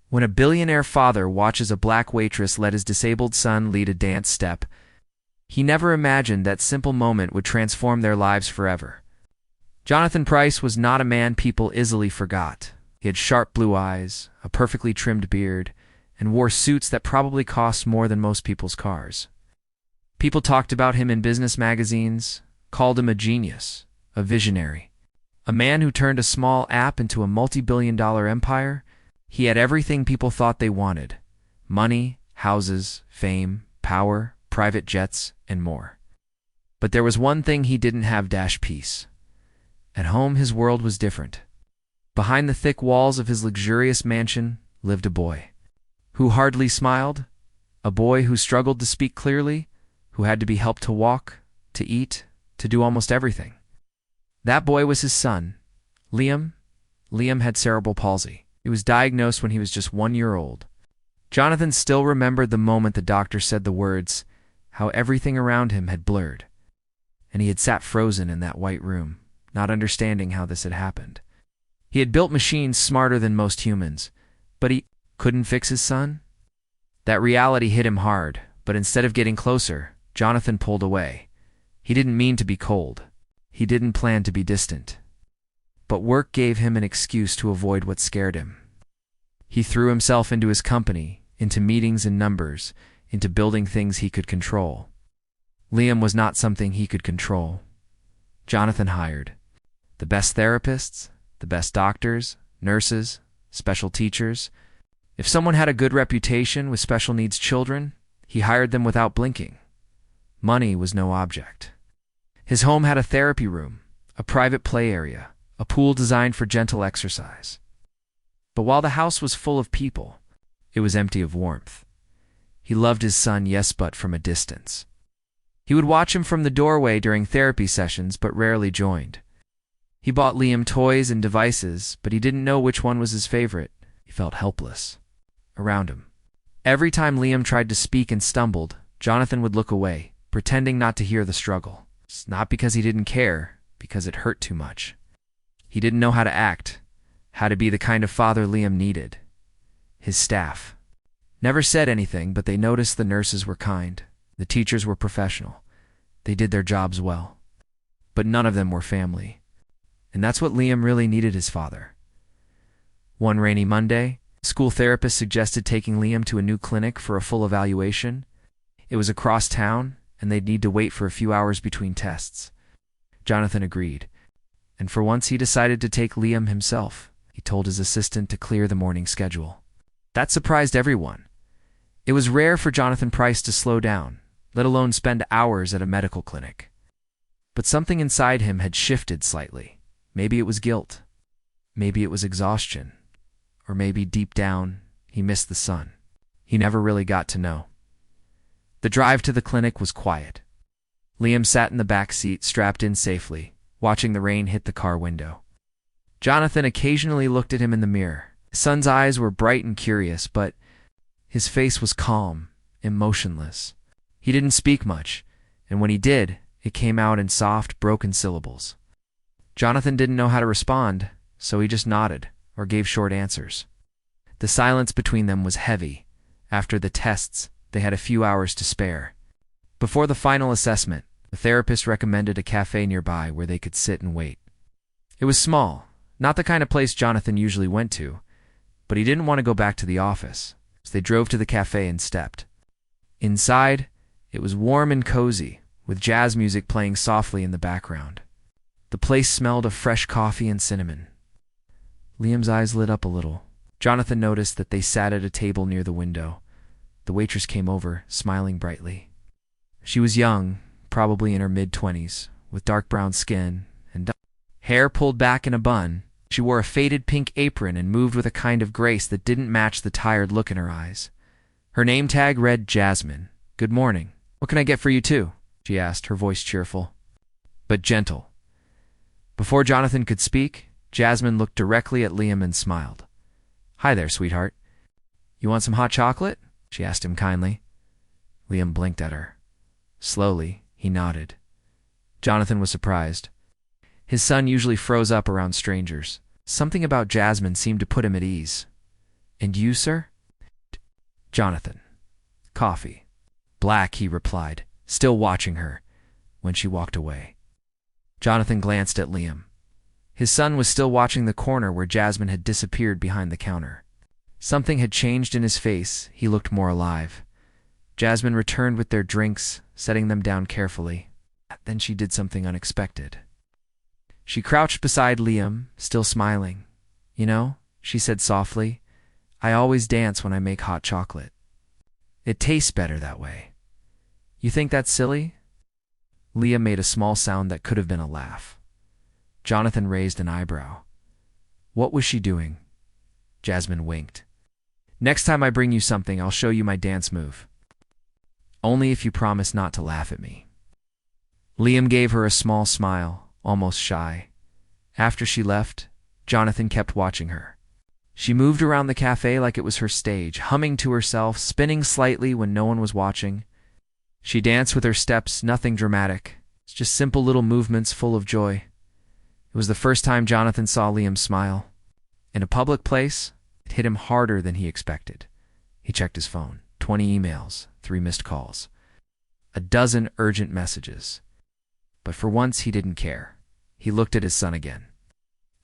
When a billionaire father watches a black waitress let his disabled son lead a dance step, he never imagined that simple moment would transform their lives forever. Jonathan Pryce was not a man people easily forgot. He had sharp blue eyes, a perfectly trimmed beard, and wore suits that probably cost more than most people's cars. People talked about him in business magazines, called him a genius, a visionary, a man who turned a small app into a multi-billion-dollar empire. He had everything people thought they wanted: money, houses, fame, power, private jets, and more. But there was one thing he didn't have: peace. At home, his world was different. Behind the thick walls of his luxurious mansion lived a boy who hardly smiled, a boy who struggled to speak clearly, who had to be helped to walk, to eat, to do almost everything. That boy was his son, Liam. Liam had cerebral palsy. He was diagnosed when he was just 1 year old. Jonathan still remembered the moment the doctor said the words, how everything around him had blurred, and he had sat frozen in that white room, not understanding how this had happened. He had built machines smarter than most humans, but he couldn't fix his son? That reality hit him hard, but instead of getting closer, Jonathan pulled away. He didn't mean to be cold. He didn't plan to be distant. But work gave him an excuse to avoid what scared him. He threw himself into his company, into meetings and numbers, into building things he could control. Liam was not something he could control. Jonathan hired the best therapists, the best doctors, nurses, special teachers. If someone had a good reputation with special needs children, he hired them without blinking. Money was no object. His home had a therapy room, a private play area, a pool designed for gentle exercise. But while the house was full of people, it was empty of warmth. He loved his son, yes, but from a distance. He would watch him from the doorway during therapy sessions, but rarely joined. He bought Liam toys and devices, but he didn't know which one was his favorite. He felt helpless around him. Every time Liam tried to speak and stumbled, Jonathan would look away, pretending not to hear the struggle. It's not because he didn't care, because it hurt too much. He didn't know how to act, how to be the kind of father Liam needed. His staff never said anything, but they noticed the nurses were kind. The teachers were professional. They did their jobs well. But none of them were family. And that's what Liam really needed: his father. One rainy Monday, a school therapist suggested taking Liam to a new clinic for a full evaluation. It was across town, and they'd need to wait for a few hours between tests. Jonathan agreed, and for once he decided to take Liam himself. He told his assistant to clear the morning schedule. That surprised everyone. It was rare for Jonathan Pryce to slow down, let alone spend hours at a medical clinic. But something inside him had shifted slightly. Maybe it was guilt. Maybe it was exhaustion. Or maybe deep down, he missed the son. He never really got to know. The drive to the clinic was quiet. Liam sat in the back seat, strapped in safely, watching the rain hit the car window. Jonathan occasionally looked at him in the mirror. His son's eyes were bright and curious, but his face was calm, emotionless. He didn't speak much, and when he did, it came out in soft, broken syllables. Jonathan didn't know how to respond, so he just nodded or gave short answers. The silence between them was heavy. After the tests, they had a few hours to spare. Before the final assessment, the therapist recommended a cafe nearby where they could sit and wait. It was small, not the kind of place Jonathan usually went to, but he didn't want to go back to the office, so they drove to the cafe and stepped. Inside, it was warm and cozy, with jazz music playing softly in the background. The place smelled of fresh coffee and cinnamon. Liam's eyes lit up a little. Jonathan noticed that they sat at a table near the window. The waitress came over, smiling brightly. She was young, probably in her mid-20s, with dark brown skin and hair pulled back in a bun. She wore a faded pink apron and moved with a kind of grace that didn't match the tired look in her eyes. Her name tag read Jasmine. "Good morning. What can I get for you too?" she asked, her voice cheerful, but gentle. Before Jonathan could speak, Jasmine looked directly at Liam and smiled. "Hi there, sweetheart. You want some hot chocolate?" she asked him kindly. Liam blinked at her. Slowly, he nodded. Jonathan was surprised. His son usually froze up around strangers. Something about Jasmine seemed to put him at ease. And you, sir? Jonathan. Coffee. Black, he replied, still watching her, when she walked away. Jonathan glanced at Liam. His son was still watching the corner where Jasmine had disappeared behind the counter. Something had changed in his face. He looked more alive. Jasmine returned with their drinks, setting them down carefully. Then she did something unexpected. She crouched beside Liam, still smiling. You know, she said softly, I always dance when I make hot chocolate. It tastes better that way. You think that's silly? Liam made a small sound that could have been a laugh. Jonathan raised an eyebrow. What was she doing? Jasmine winked. Next time I bring you something, I'll show you my dance move. Only if you promise not to laugh at me. Liam gave her a small smile, almost shy. After she left, Jonathan kept watching her. She moved around the cafe like it was her stage, humming to herself, spinning slightly when no one was watching. She danced with her steps, nothing dramatic, just simple little movements full of joy. It was the first time Jonathan saw Liam smile. In a public place, it hit him harder than he expected. He checked his phone. 20 emails, 3 missed calls, a dozen urgent messages. But for once he didn't care. He looked at his son again.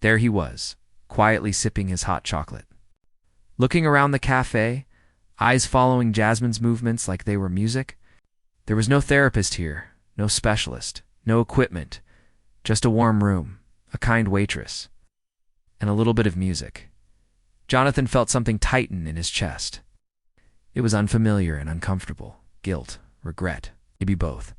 There he was, quietly sipping his hot chocolate. Looking around the cafe, eyes following Jasmine's movements like they were music. There was no therapist here, no specialist, no equipment, just a warm room, a kind waitress, and a little bit of music. Jonathan felt something tighten in his chest. It was unfamiliar and uncomfortable. Guilt, regret, maybe both.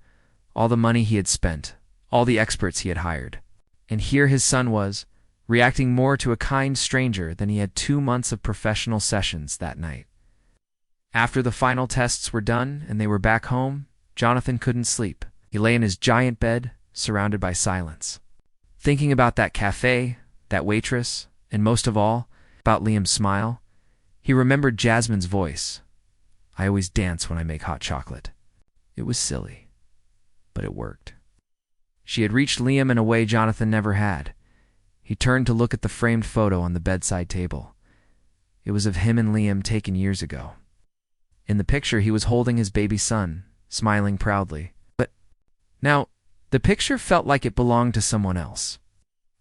All the money he had spent, all the experts he had hired. And here his son was, reacting more to a kind stranger than he had 2 months of professional sessions that night. After the final tests were done and they were back home, Jonathan couldn't sleep. He lay in his giant bed, surrounded by silence. Thinking about that cafe, that waitress, and most of all, about Liam's smile, he remembered Jasmine's voice. I always dance when I make hot chocolate. It was silly, but it worked. She had reached Liam in a way Jonathan never had. He turned to look at the framed photo on the bedside table. It was of him and Liam taken years ago. In the picture, he was holding his baby son, smiling proudly. But now, the picture felt like it belonged to someone else.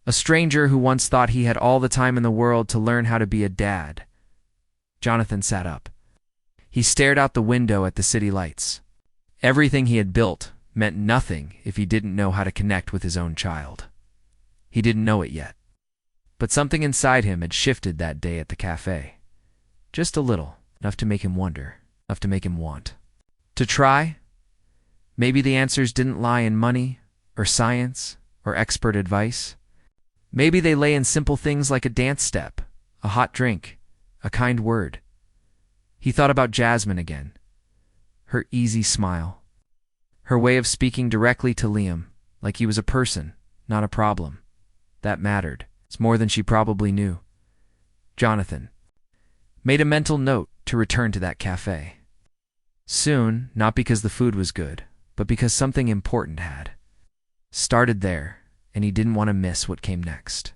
A stranger who once thought he had all the time in the world to learn how to be a dad. Jonathan sat up. He stared out the window at the city lights. Everything he had built meant nothing if he didn't know how to connect with his own child. He didn't know it yet. But something inside him had shifted that day at the cafe. Just a little, enough to make him wonder, enough to make him want. To try? Maybe the answers didn't lie in money, or science, or expert advice. Maybe they lay in simple things like a dance step, a hot drink, a kind word. He thought about Jasmine again. Her easy smile. Her way of speaking directly to Liam, like he was a person, not a problem. That mattered. It's more than she probably knew. Jonathan made a mental note to return to that cafe. Soon, not because the food was good, but because something important had started there, and he didn't want to miss what came next.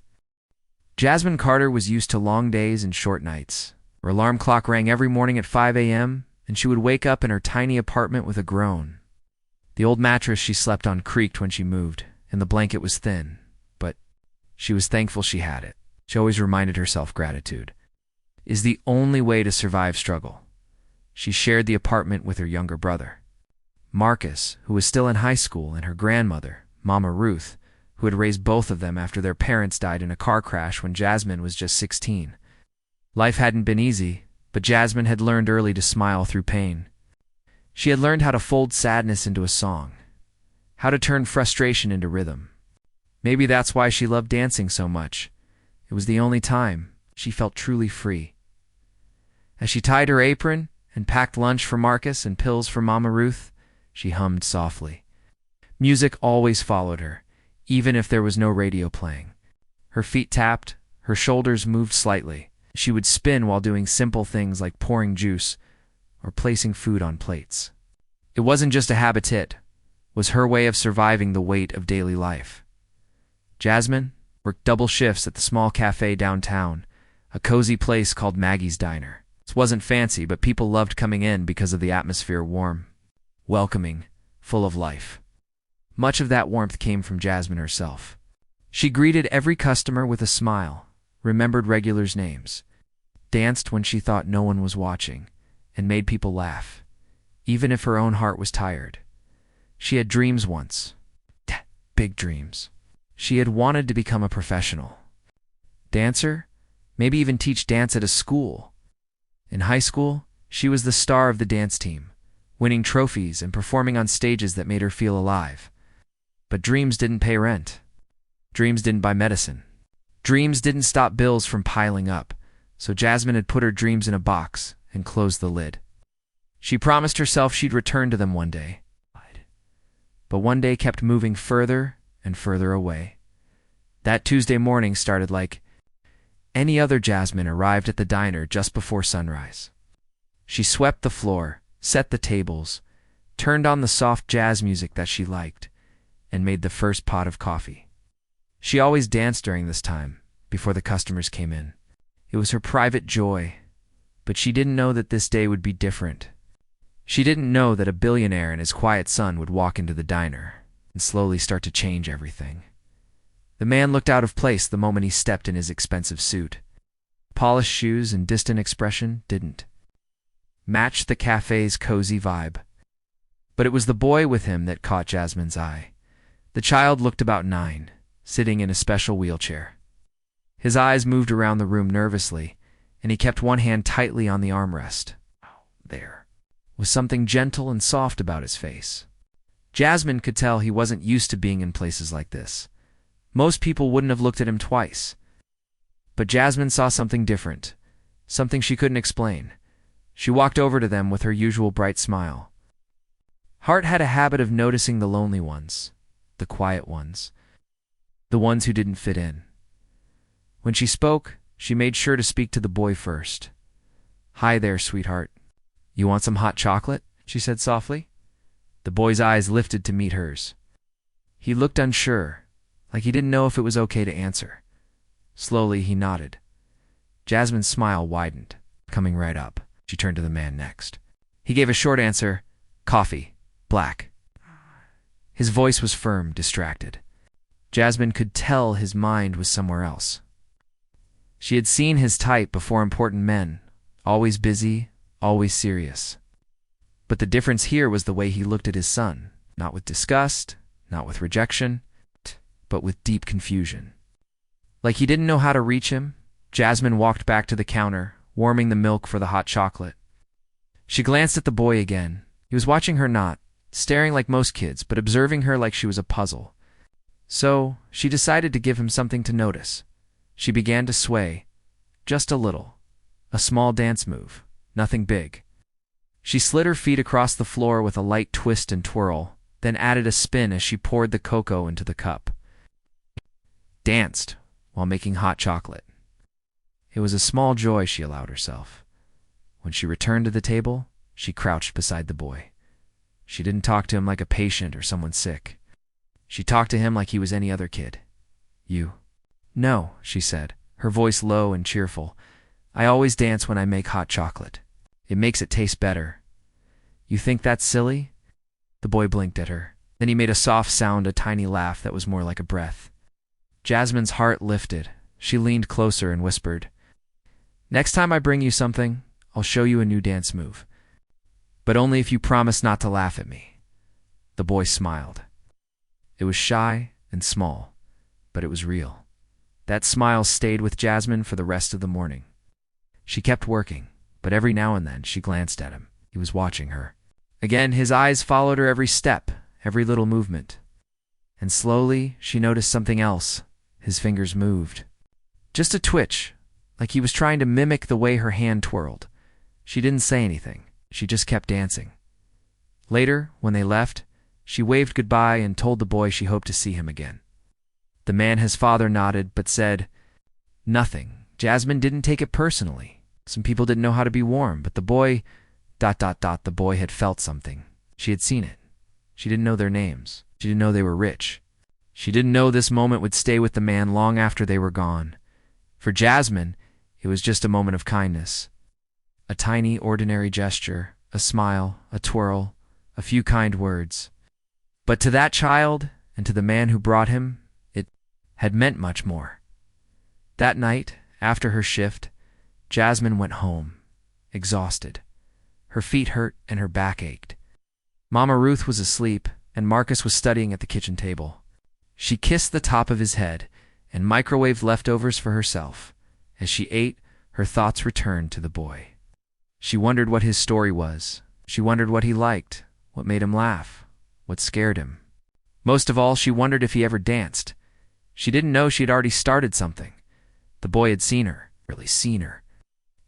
Jasmine Carter was used to long days and short nights. Her alarm clock rang every morning at 5 a.m., and she would wake up in her tiny apartment with a groan. The old mattress she slept on creaked when she moved, and the blanket was thin, but she was thankful she had it. She always reminded herself gratitude is the only way to survive struggle. She shared the apartment with her younger brother, Marcus, who was still in high school, and her grandmother, Mama Ruth, who had raised both of them after their parents died in a car crash when Jasmine was just 16. Life hadn't been easy, but Jasmine had learned early to smile through pain. She had learned how to fold sadness into a song, how to turn frustration into rhythm. Maybe that's why she loved dancing so much. It was the only time she felt truly free. As she tied her apron and packed lunch for Marcus and pills for Mama Ruth, she hummed softly. Music always followed her, even if there was no radio playing. Her feet tapped, her shoulders moved slightly. She would spin while doing simple things like pouring juice or placing food on plates. It wasn't just a habit, it was her way of surviving the weight of daily life. Jasmine worked double shifts at the small cafe downtown, a cozy place called Maggie's Diner. It wasn't fancy, but people loved coming in because of the atmosphere, warm, welcoming, full of life. Much of that warmth came from Jasmine herself. She greeted every customer with a smile, remembered regulars' names, danced when she thought no one was watching, and made people laugh, even if her own heart was tired. She had dreams once. Big dreams. She had wanted to become a professional dancer, maybe even teach dance at a school. In high school, she was the star of the dance team, winning trophies and performing on stages that made her feel alive. But dreams didn't pay rent. Dreams didn't buy medicine. Dreams didn't stop bills from piling up, so Jasmine had put her dreams in a box and closed the lid. She promised herself she'd return to them one day, but one day kept moving further and further away. That Tuesday morning started like any other. Jasmine arrived at the diner just before sunrise. She swept the floor, set the tables, turned on the soft jazz music that she liked, and made the first pot of coffee. She always danced during this time, before the customers came in. It was her private joy, but she didn't know that this day would be different. She didn't know that a billionaire and his quiet son would walk into the diner and slowly start to change everything. The man looked out of place the moment he stepped in his expensive suit. Polished shoes and distant expression didn't match the cafe's cozy vibe. But it was the boy with him that caught Jasmine's eye. The child looked about 9, sitting in a special wheelchair. His eyes moved around the room nervously, and he kept one hand tightly on the armrest. There was something gentle and soft about his face. Jasmine could tell he wasn't used to being in places like this. Most people wouldn't have looked at him twice. But Jasmine saw something different, something she couldn't explain. She walked over to them with her usual bright smile. Hart had a habit of noticing the lonely ones, the quiet ones, the ones who didn't fit in. When she spoke, she made sure to speak to the boy first. "Hi there, sweetheart. You want some hot chocolate?" she said softly. The boy's eyes lifted to meet hers. He looked unsure, like he didn't know if it was okay to answer. Slowly, he nodded. Jasmine's smile widened, coming right up. She turned to the man next. He gave a short answer, "Coffee, black." His voice was firm, distracted. Jasmine could tell his mind was somewhere else. She had seen his type before, important men, always busy, always serious. But the difference here was the way he looked at his son, not with disgust, not with rejection, but with deep confusion. Like he didn't know how to reach him, Jasmine walked back to the counter, warming the milk for the hot chocolate. She glanced at the boy again. He was watching her, not staring like most kids, but observing her like she was a puzzle. So she decided to give him something to notice. She began to sway, just a little, a small dance move, nothing big. She slid her feet across the floor with a light twist and twirl, then added a spin as she poured the cocoa into the cup. Danced while making hot chocolate. It was a small joy she allowed herself. When she returned to the table, she crouched beside the boy. She didn't talk to him like a patient or someone sick. She talked to him like he was any other kid. "You?" "No," she said, her voice low and cheerful. "I always dance when I make hot chocolate. It makes it taste better." "You think that's silly?" The boy blinked at her. Then he made a soft sound, a tiny laugh that was more like a breath. Jasmine's heart lifted. She leaned closer and whispered, "Next time I bring you something, I'll show you a new dance move. But only if you promise not to laugh at me." The boy smiled. It was shy and small, but it was real. That smile stayed with Jasmine for the rest of the morning. She kept working, but every now and then she glanced at him. He was watching her. Again, his eyes followed her every step, every little movement. And slowly, she noticed something else. His fingers moved. Just a twitch, like he was trying to mimic the way her hand twirled. She didn't say anything. She just kept dancing. Later, when they left, she waved goodbye and told the boy she hoped to see him again. The man, his father, nodded but said nothing. Jasmine didn't take it personally. Some people didn't know how to be warm, but the boy... The boy had felt something. She had seen it. She didn't know their names. She didn't know they were rich. She didn't know this moment would stay with the man long after they were gone. For Jasmine, It was just a moment of kindness. A tiny, ordinary gesture, a smile, a twirl, a few kind words. But to that child, and to the man who brought him, it had meant much more. That night, after her shift, Jasmine went home, exhausted. Her feet hurt and her back ached. Mama Ruth was asleep, and Marcus was studying at the kitchen table. She kissed the top of his head and microwaved leftovers for herself. As she ate, her thoughts returned to the boy. She wondered what his story was. She wondered what he liked, what made him laugh, what scared him. Most of all, she wondered if he ever danced. She didn't know she had already started something. The boy had seen her, really seen her,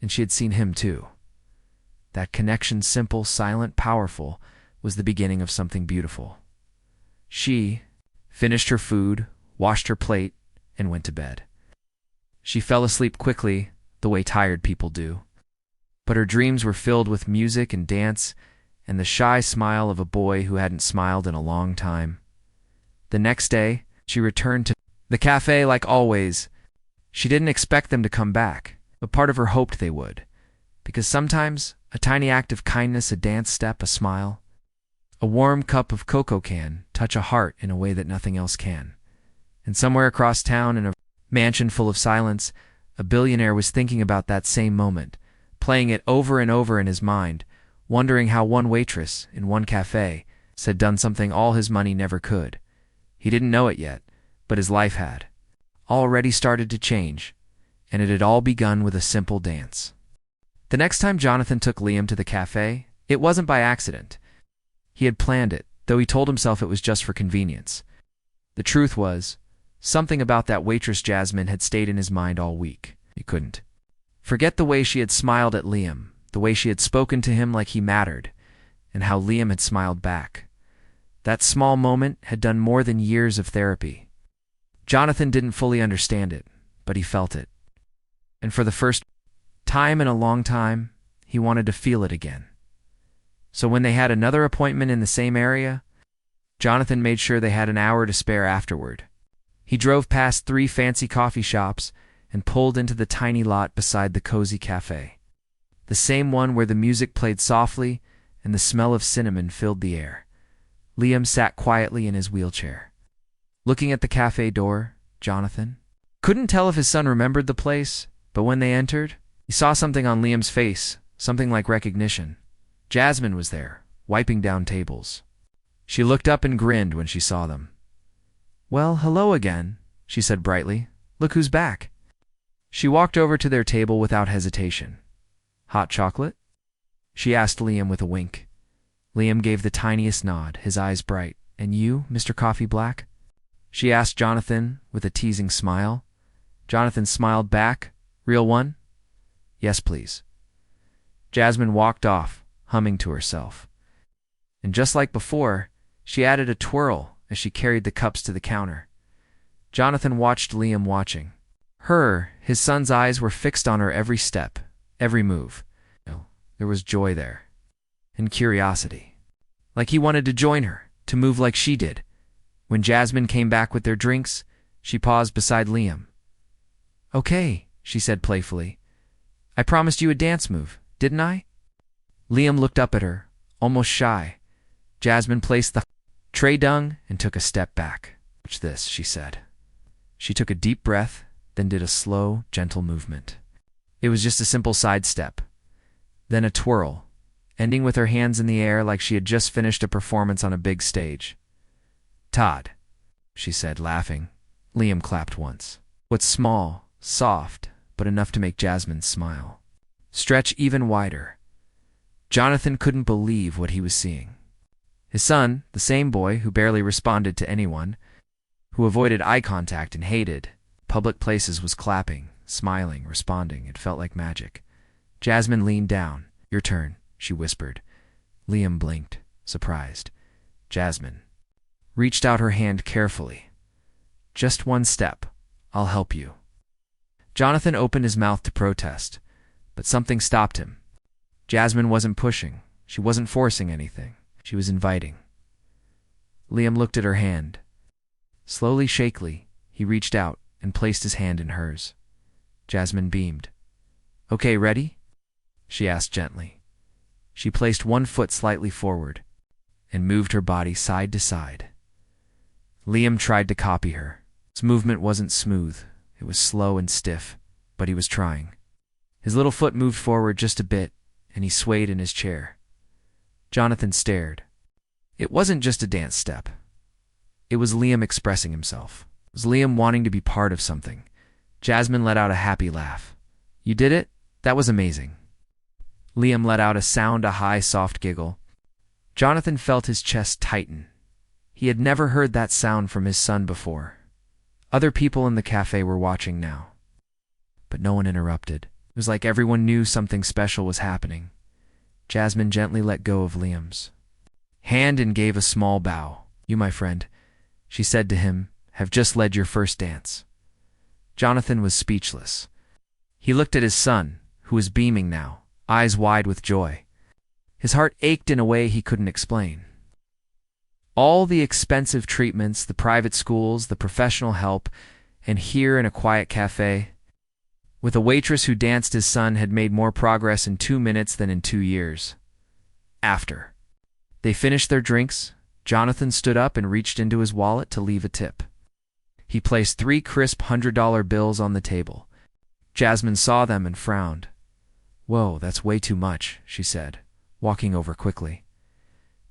and she had seen him too. That connection, simple, silent, powerful, was the beginning of something beautiful. She finished her food, washed her plate, and went to bed. She fell asleep quickly, the way tired people do. But her dreams were filled with music and dance and the shy smile of a boy who hadn't smiled in a long time. The next day, she returned to the cafe like always. She didn't expect them to come back, but part of her hoped they would. Because sometimes, a tiny act of kindness, a dance step, a smile, a warm cup of cocoa can touch a heart in a way that nothing else can. And somewhere across town, in a mansion full of silence, a billionaire was thinking about that same moment, playing it over and over in his mind, wondering how one waitress in one cafe had done something all his money never could. He didn't know it yet, but his life had already started to change, and it had all begun with a simple dance. The next time Jonathan took Liam to the cafe, it wasn't by accident. He had planned it, though he told himself it was just for convenience. The truth was, something about that waitress Jasmine had stayed in his mind all week. He couldn't forget the way she had smiled at Liam, the way she had spoken to him like he mattered, and how Liam had smiled back. That small moment had done more than years of therapy. Jonathan didn't fully understand it, but he felt it. And for the first time in a long time, he wanted to feel it again. So when they had another appointment in the same area, Jonathan made sure they had an hour to spare afterward. He drove past 3 fancy coffee shops and pulled into the tiny lot beside the cozy cafe. The same one where the music played softly and the smell of cinnamon filled the air. Liam sat quietly in his wheelchair. Looking at the cafe door, Jonathan couldn't tell if his son remembered the place, but when they entered, he saw something on Liam's face, something like recognition. Jasmine was there, wiping down tables. She looked up and grinned when she saw them. "Well, hello again," she said brightly. "Look who's back." She walked over to their table without hesitation. "Hot chocolate?" she asked Liam with a wink. Liam gave the tiniest nod, his eyes bright. "And you, Mr. Coffee Black?" she asked Jonathan with a teasing smile. Jonathan smiled back. "Real one?" "Yes, please." Jasmine walked off, humming to herself. And just like before, she added a twirl as she carried the cups to the counter. Jonathan watched Liam watching. His son's eyes were fixed on her every step, every move. There was joy there, and curiosity. Like he wanted to join her, to move like she did. When Jasmine came back with their drinks, she paused beside Liam. "Okay," she said playfully. "I promised you a dance move, didn't I?" Liam looked up at her, almost shy. Jasmine placed the tray down and took a step back. "Watch this," she said. She took a deep breath, then did a slow, gentle movement. It was just a simple sidestep. Then a twirl, ending with her hands in the air like she had just finished a performance on a big stage. "Todd," she said, laughing. Liam clapped once. What's small, soft, but enough to make Jasmine smile. Stretch even wider. Jonathan couldn't believe what he was seeing. His son, the same boy who barely responded to anyone, who avoided eye contact and hated public places, was clapping, smiling, responding. It felt like magic. Jasmine leaned down. "Your turn," she whispered. Liam blinked, surprised. Jasmine reached out her hand carefully. "Just one step. I'll help you." Jonathan opened his mouth to protest, but something stopped him. Jasmine wasn't pushing. She wasn't forcing anything. She was inviting. Liam looked at her hand. Slowly, shakily, he reached out and placed his hand in hers. Jasmine beamed. Okay, ready? She asked gently. She placed one foot slightly forward and moved her body side to side. Liam tried to copy her. His movement wasn't smooth. It was slow and stiff, but he was trying. His little foot moved forward just a bit, and he swayed in his chair. Jonathan stared. It wasn't just a dance step. It was Liam expressing himself. It was Liam wanting to be part of something. Jasmine let out a happy laugh. You did it? That was amazing. Liam let out a high, soft giggle. Jonathan felt his chest tighten. He had never heard that sound from his son before. Other people in the cafe were watching now. But no one interrupted. It was like everyone knew something special was happening. Jasmine gently let go of Liam's hand and gave a small bow. You, my friend, she said to him, have just led your first dance. Jonathan was speechless. He looked at his son, who was beaming now, eyes wide with joy. His heart ached in a way he couldn't explain. All the expensive treatments, the private schools, the professional help, and here in a quiet cafe, with a waitress who danced his son, had made more progress in 2 minutes than in 2 years. After they finished their drinks, Jonathan stood up and reached into his wallet to leave a tip. He placed 3 crisp $100 bills on the table. Jasmine saw them and frowned. Whoa, that's way too much, she said, walking over quickly.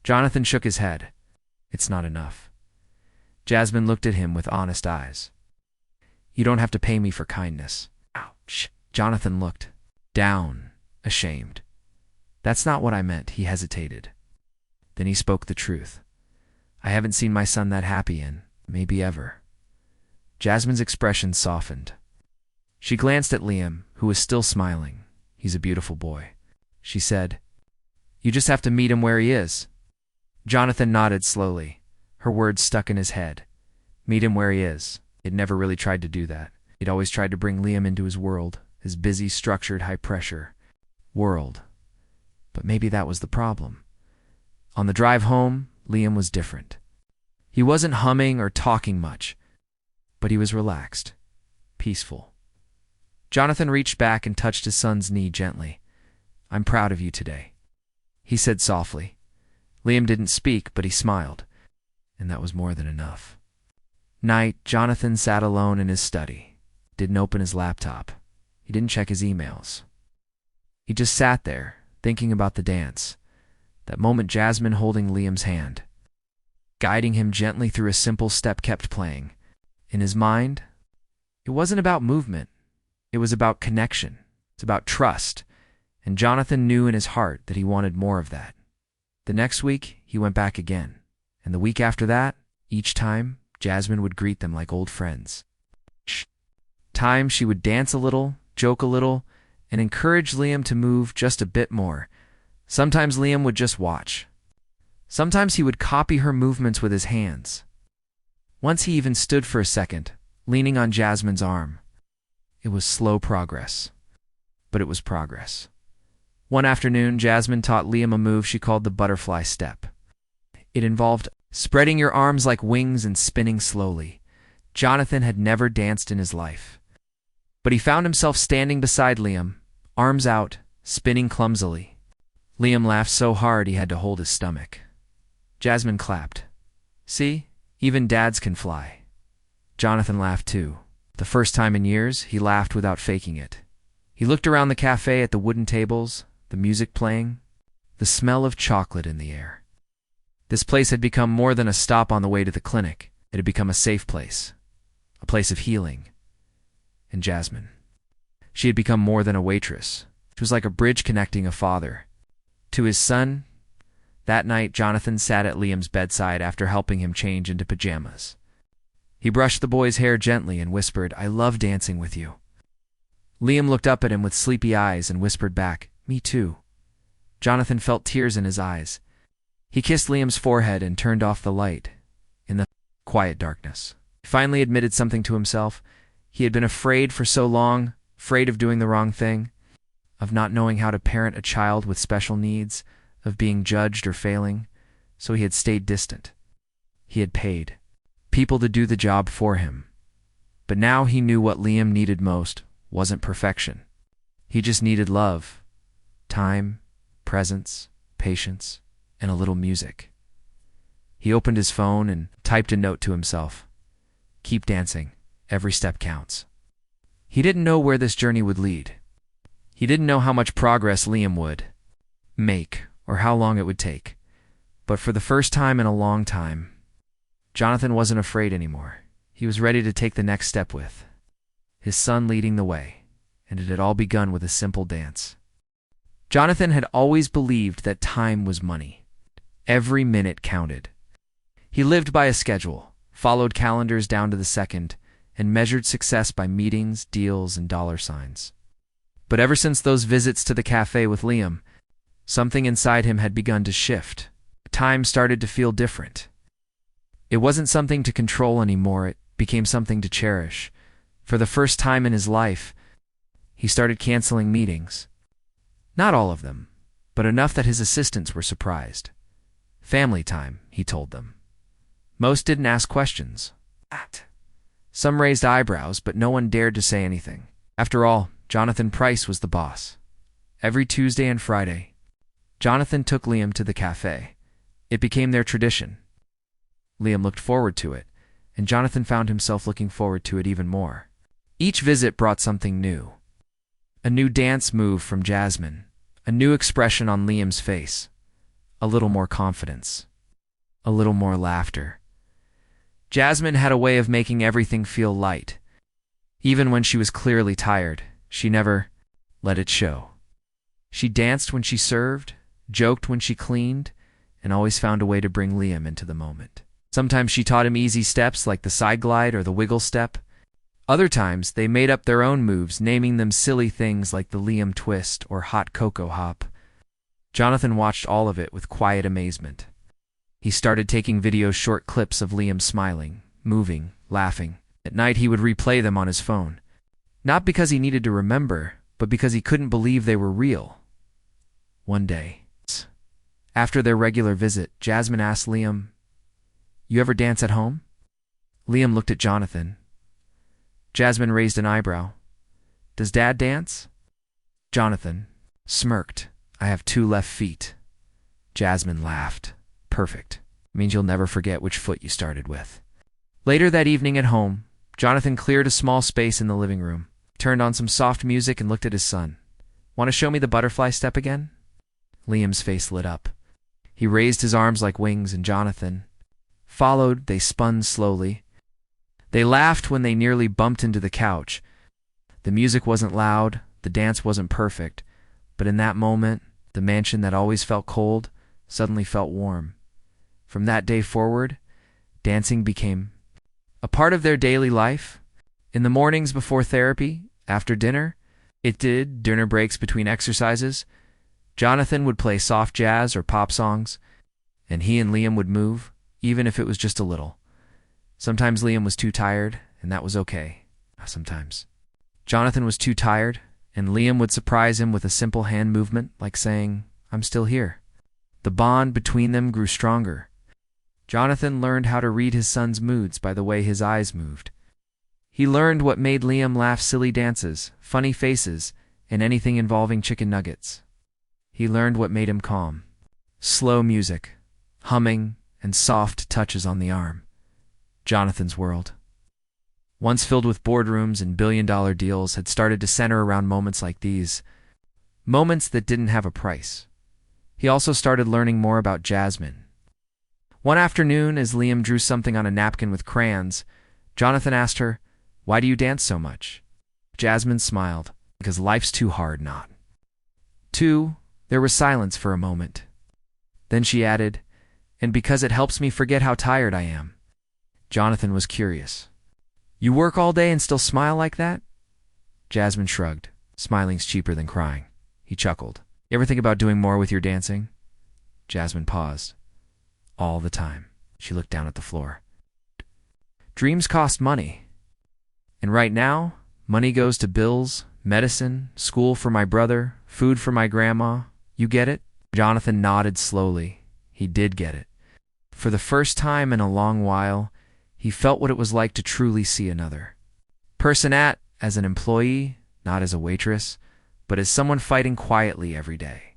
Jonathan shook his head. It's not enough. Jasmine looked at him with honest eyes. You don't have to pay me for kindness. Ouch. Jonathan looked down, ashamed. That's not what I meant, he hesitated. Then he spoke the truth. I haven't seen my son that happy in, maybe ever. Jasmine's expression softened. She glanced at Liam, who was still smiling. He's a beautiful boy. She said, You just have to meet him where he is. Jonathan nodded slowly. Her words stuck in his head. Meet him where he is. He'd never really tried to do that. He'd always tried to bring Liam into his world, his busy, structured, high-pressure world. But maybe that was the problem. On the drive home, Liam was different. He wasn't humming or talking much, but he was relaxed, peaceful. Jonathan reached back and touched his son's knee gently. I'm proud of you today, he said softly. Liam didn't speak, but he smiled, and that was more than enough. Night, Jonathan sat alone in his study. Didn't open his laptop. He didn't check his emails. He just sat there, thinking about the dance. That moment Jasmine holding Liam's hand, guiding him gently through a simple step, kept playing. In his mind, it wasn't about movement. It was about connection. It's about trust. And Jonathan knew in his heart that he wanted more of that. The next week, he went back again. And the week after that, each time, Jasmine would greet them like old friends. Time she would dance a little, joke a little, and encourage Liam to move just a bit more. Sometimes Liam would just watch. Sometimes he would copy her movements with his hands. Once he even stood for a second, leaning on Jasmine's arm. It was slow progress, but it was progress. One afternoon, Jasmine taught Liam a move she called the butterfly step. It involved spreading your arms like wings and spinning slowly. Jonathan had never danced in his life, but he found himself standing beside Liam, arms out, spinning clumsily. Liam laughed so hard he had to hold his stomach. Jasmine clapped. See, even dads can fly. Jonathan laughed too. The first time in years, he laughed without faking it. He looked around the cafe at the wooden tables, the music playing, the smell of chocolate in the air. This place had become more than a stop on the way to the clinic. It had become a safe place, a place of healing. And Jasmine, she had become more than a waitress. She was like a bridge connecting a father to his son. That night, Jonathan sat at Liam's bedside after helping him change into pajamas. He brushed the boy's hair gently and whispered, I love dancing with you. Liam looked up at him with sleepy eyes and whispered back, Me too. Jonathan felt tears in his eyes. He kissed Liam's forehead and turned off the light. In the quiet darkness, he finally admitted something to himself. He had been afraid for so long, afraid of doing the wrong thing, of not knowing how to parent a child with special needs, of being judged or failing, so he had stayed distant. He had paid people to do the job for him. But now he knew what Liam needed most wasn't perfection. He just needed love, time, presence, patience, and a little music. He opened his phone and typed a note to himself. Keep dancing. Every step counts. He didn't know where this journey would lead. He didn't know how much progress Liam would make or how long it would take. But for the first time in a long time, Jonathan wasn't afraid anymore. He was ready to take the next step with his son leading the way, and it had all begun with a simple dance. Jonathan had always believed that time was money. Every minute counted. He lived by a schedule, followed calendars down to the second, and measured success by meetings, deals, and dollar signs. But ever since those visits to the cafe with Liam, something inside him had begun to shift. Time started to feel different. It wasn't something to control anymore, it became something to cherish. For the first time in his life, he started canceling meetings. Not all of them, but enough that his assistants were surprised. Family time, he told them. Most didn't ask questions. Some raised eyebrows, but no one dared to say anything. After all, Jonathan Price was the boss. Every Tuesday and Friday, Jonathan took Liam to the cafe. It became their tradition. Liam looked forward to it, and Jonathan found himself looking forward to it even more. Each visit brought something new. A new dance move from Jasmine, a new expression on Liam's face, a little more confidence, a little more laughter. Jasmine had a way of making everything feel light. Even when she was clearly tired, she never let it show. She danced when she served, joked when she cleaned, and always found a way to bring Liam into the moment. Sometimes she taught him easy steps like the side glide or the wiggle step. Other times, they made up their own moves, naming them silly things like the Liam twist or hot cocoa hop. Jonathan watched all of it with quiet amazement. He started taking short clips of Liam smiling, moving, laughing. At night, he would replay them on his phone. Not because he needed to remember, but because he couldn't believe they were real. One day, after their regular visit, Jasmine asked Liam, "You ever dance at home?" Liam looked at Jonathan. Jasmine raised an eyebrow. "Does Dad dance?" Jonathan smirked. "I have 2 left feet." Jasmine laughed. "Perfect. It means you'll never forget which foot you started with." Later that evening at home, Jonathan cleared a small space in the living room, turned on some soft music, and looked at his son. "Want to show me the butterfly step again?" Liam's face lit up. He raised his arms like wings, and Jonathan followed. They spun slowly. They laughed when they nearly bumped into the couch. The music wasn't loud, the dance wasn't perfect, but in that moment, the mansion that always felt cold suddenly felt warm. From that day forward, dancing became a part of their daily life. In the mornings before therapy, after dinner, dinner breaks between exercises, Jonathan would play soft jazz or pop songs, and he and Liam would move, even if it was just a little. Sometimes Liam was too tired, and that was okay. Sometimes Jonathan was too tired, and Liam would surprise him with a simple hand movement, like saying, "I'm still here." The bond between them grew stronger. Jonathan learned how to read his son's moods by the way his eyes moved. He learned what made Liam laugh: silly dances, funny faces, and anything involving chicken nuggets. He learned what made him calm: slow music, humming, and soft touches on the arm. Jonathan's world, once filled with boardrooms and billion-dollar deals, had started to center around moments like these, moments that didn't have a price. He also started learning more about Jasmine. One afternoon, as Liam drew something on a napkin with crayons, Jonathan asked her, "Why do you dance so much?" Jasmine smiled, "Because life's too hard not." There was silence for a moment. Then she added, "And because it helps me forget how tired I am." Jonathan was curious. "You work all day and still smile like that?" Jasmine shrugged. "Smiling's cheaper than crying." He chuckled. "You ever think about doing more with your dancing?" Jasmine paused. "All the time." She looked down at the floor. "Dreams cost money. And right now, money goes to bills, medicine, school for my brother, food for my grandma. You get it?" Jonathan nodded slowly. He did get it. For the first time in a long while, he felt what it was like to truly see another person as an employee, not as a waitress, but as someone fighting quietly every day.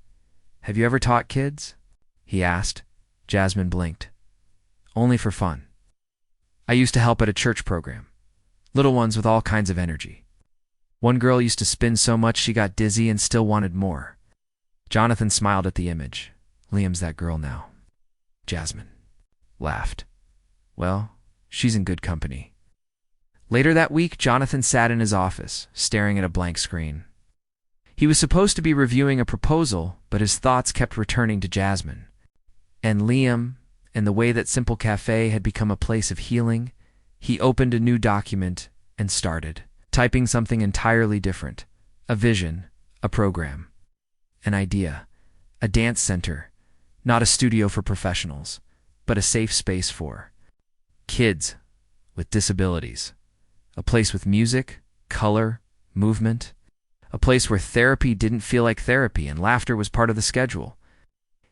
"Have you ever taught kids?" he asked. Jasmine blinked. "Only for fun. I used to help at a church program. Little ones with all kinds of energy. One girl used to spin so much she got dizzy and still wanted more." Jonathan smiled at the image. "Liam's that girl now." Jasmine laughed. "Well, she's in good company." Later that week, Jonathan sat in his office, staring at a blank screen. He was supposed to be reviewing a proposal, but his thoughts kept returning to Jasmine and Liam and the way that Simple Cafe had become a place of healing. He opened a new document and started typing something entirely different. A vision, a program, an idea, a dance center, not a studio for professionals, but a safe space for kids with disabilities, a place with music, color, movement, a place where therapy didn't feel like therapy and laughter was part of the schedule.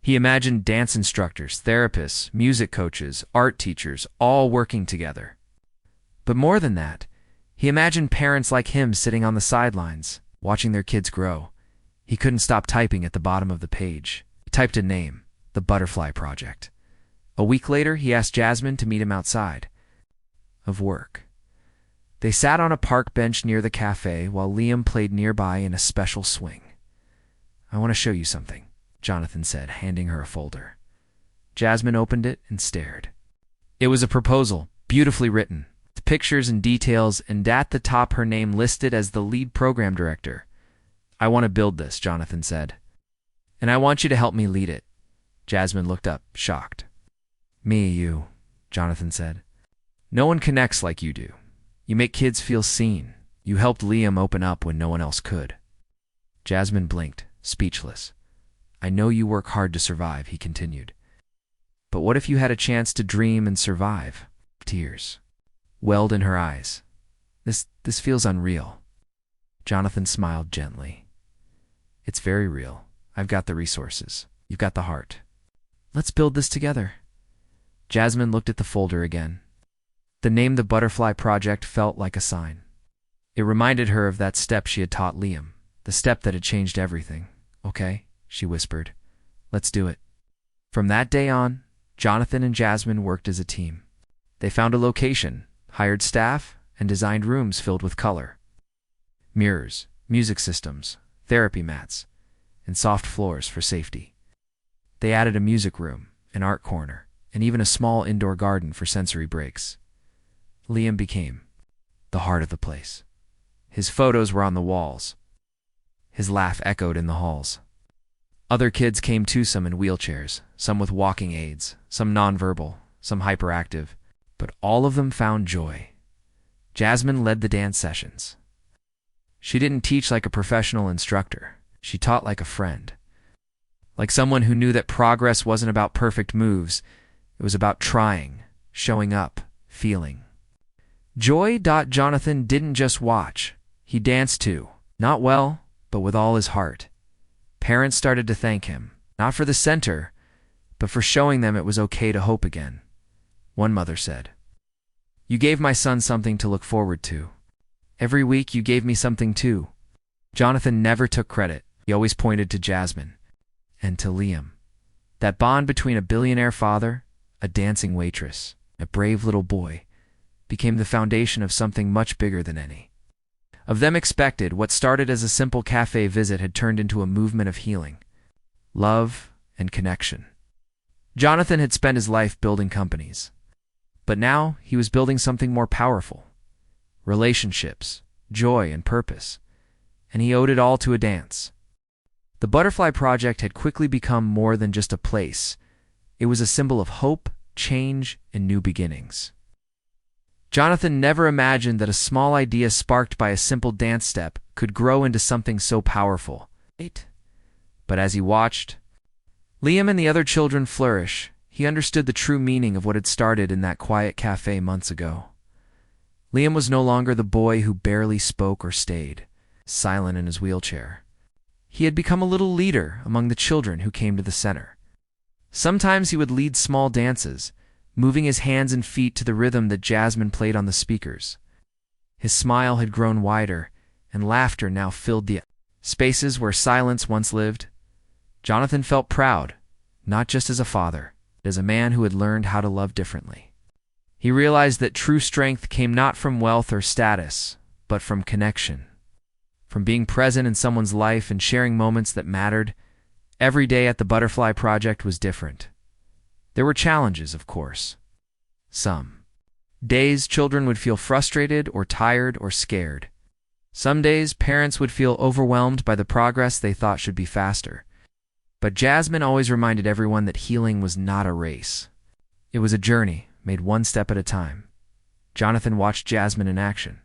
He imagined dance instructors, therapists, music coaches, art teachers, all working together. But more than that, he imagined parents like him sitting on the sidelines, watching their kids grow. He couldn't stop typing at the bottom of the page. He typed a name, the Butterfly Project. A week later, he asked Jasmine to meet him outside of work. They sat on a park bench near the cafe while Liam played nearby in a special swing. "I want to show you something," Jonathan said, handing her a folder. Jasmine opened it and stared. It was a proposal, beautifully written, with pictures and details, and at the top her name listed as the lead program director. "I want to build this," Jonathan said. "And I want you to help me lead it." Jasmine looked up, shocked. You," Jonathan said. "No one connects like you do. You make kids feel seen. You helped Liam open up when no one else could." Jasmine blinked, speechless. "I know you work hard to survive," he continued. "But what if you had a chance to dream and survive?" Tears welled in her eyes. This feels unreal." Jonathan smiled gently. "It's very real. I've got the resources. You've got the heart. Let's build this together." Jasmine looked at the folder again. The name The Butterfly Project felt like a sign. It reminded her of that step she had taught Liam, the step that had changed everything. "Okay," she whispered. "Let's do it." From that day on, Jonathan and Jasmine worked as a team. They found a location, hired staff, and designed rooms filled with color. Mirrors, music systems, therapy mats, and soft floors for safety. They added a music room, an art corner, and even a small indoor garden for sensory breaks. Liam became the heart of the place. His photos were on the walls. His laugh echoed in the halls. Other kids came too, some in wheelchairs, some with walking aids, some nonverbal, some hyperactive, but all of them found joy. Jasmine led the dance sessions. She didn't teach like a professional instructor. She taught like a friend. Like someone who knew that progress wasn't about perfect moves. It was about trying, showing up, feeling. Jonathan didn't just watch. He danced too. Not well, but with all his heart. Parents started to thank him, not for the center, but for showing them it was okay to hope again. One mother said, "You gave my son something to look forward to. Every week you gave me something too." Jonathan never took credit. He always pointed to Jasmine and to Liam. That bond between a billionaire father, a dancing waitress, a brave little boy, became the foundation of something much bigger than any of them expected. What started as a simple cafe visit had turned into a movement of healing, love, and connection. Jonathan had spent his life building companies, but now he was building something more powerful: relationships, joy, and purpose, and he owed it all to a dance. The Butterfly Project had quickly become more than just a place. It was a symbol of hope, change, and new beginnings. Jonathan never imagined that a small idea sparked by a simple dance step could grow into something so powerful. But as he watched Liam and the other children flourish, he understood the true meaning of what had started in that quiet cafe months ago. Liam was no longer the boy who barely spoke or stayed silent in his wheelchair. He had become a little leader among the children who came to the center. Sometimes he would lead small dances, moving his hands and feet to the rhythm that Jasmine played on the speakers. His smile had grown wider, and laughter now filled the spaces where silence once lived. Jonathan felt proud, not just as a father, but as a man who had learned how to love differently. He realized that true strength came not from wealth or status, but from connection. From being present in someone's life and sharing moments that mattered. Every day at the Butterfly Project was different. There were challenges, of course. Some days children would feel frustrated or tired or scared. Some days parents would feel overwhelmed by the progress they thought should be faster. But Jasmine always reminded everyone that healing was not a race. It was a journey, made one step at a time. Jonathan watched Jasmine in action.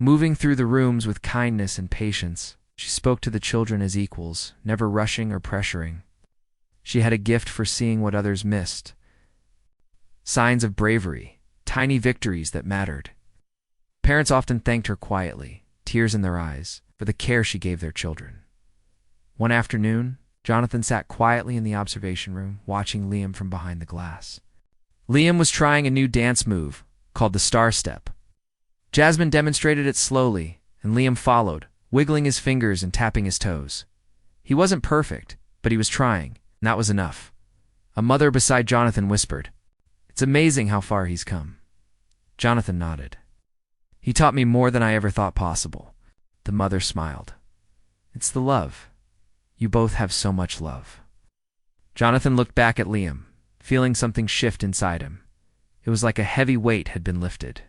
Moving through the rooms with kindness and patience, she spoke to the children as equals, never rushing or pressuring. She had a gift for seeing what others missed. Signs of bravery, tiny victories that mattered. Parents often thanked her quietly, tears in their eyes, for the care she gave their children. One afternoon, Jonathan sat quietly in the observation room, watching Liam from behind the glass. Liam was trying a new dance move, called the Star Step. Jasmine demonstrated it slowly, and Liam followed, wiggling his fingers and tapping his toes. He wasn't perfect, but he was trying, and that was enough. A mother beside Jonathan whispered, "It's amazing how far he's come." Jonathan nodded. "He taught me more than I ever thought possible." The mother smiled. "It's the love. You both have so much love." Jonathan looked back at Liam, feeling something shift inside him. It was like a heavy weight had been lifted.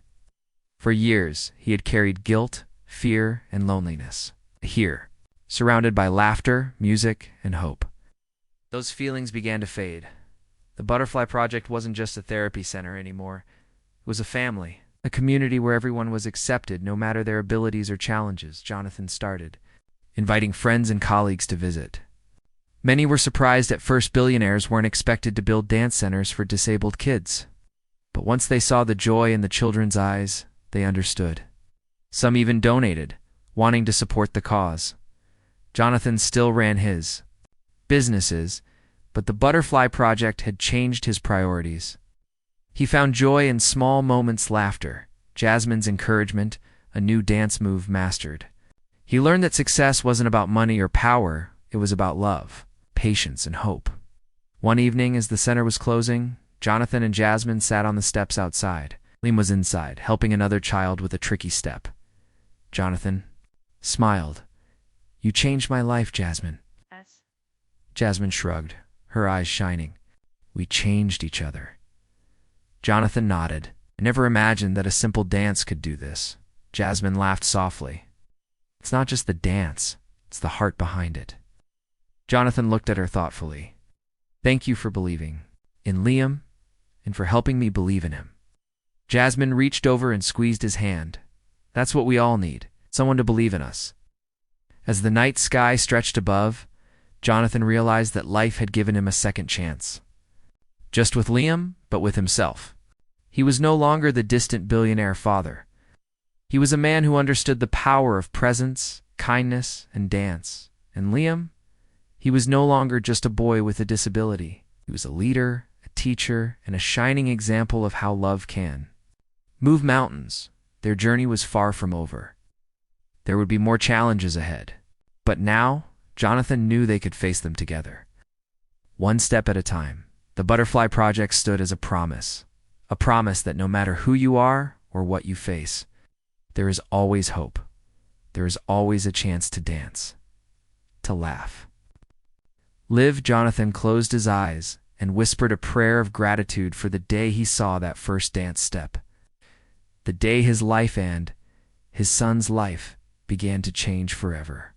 For years, he had carried guilt, fear, and loneliness. Here, surrounded by laughter, music, and hope. Those feelings began to fade. The Butterfly Project wasn't just a therapy center anymore. It was a family, a community where everyone was accepted no matter their abilities or challenges. Jonathan started, inviting friends and colleagues to visit. Many were surprised at first billionaires weren't expected to build dance centers for disabled kids. But once they saw the joy in the children's eyes, they understood. Some even donated, wanting to support the cause. Jonathan still ran his businesses, but the Butterfly Project had changed his priorities. He found joy in small moments, laughter, Jasmine's encouragement, a new dance move mastered. He learned that success wasn't about money or power, it was about love, patience, and hope. One evening, as the center was closing, Jonathan and Jasmine sat on the steps outside. Liam was inside, helping another child with a tricky step. Jonathan smiled. "You changed my life, Jasmine." Yes. Jasmine shrugged, her eyes shining. "We changed each other." Jonathan nodded. "I never imagined that a simple dance could do this." Jasmine laughed softly. "It's not just the dance, it's the heart behind it." Jonathan looked at her thoughtfully. "Thank you for believing in Liam and for helping me believe in him." Jasmine reached over and squeezed his hand. "That's what we all need, someone to believe in us." As the night sky stretched above, Jonathan realized that life had given him a second chance. Just with Liam, but with himself. He was no longer the distant billionaire father. He was a man who understood the power of presence, kindness, and dance. And Liam? He was no longer just a boy with a disability. He was a leader, a teacher, and a shining example of how love can move mountains. Their journey was far from over. There would be more challenges ahead. But now, Jonathan knew they could face them together. One step at a time, the Butterfly Project stood as a promise that no matter who you are or what you face, there is always hope. There is always a chance to dance, to laugh. Jonathan closed his eyes and whispered a prayer of gratitude for the day he saw that first dance step. The day his life and his son's life began to change forever.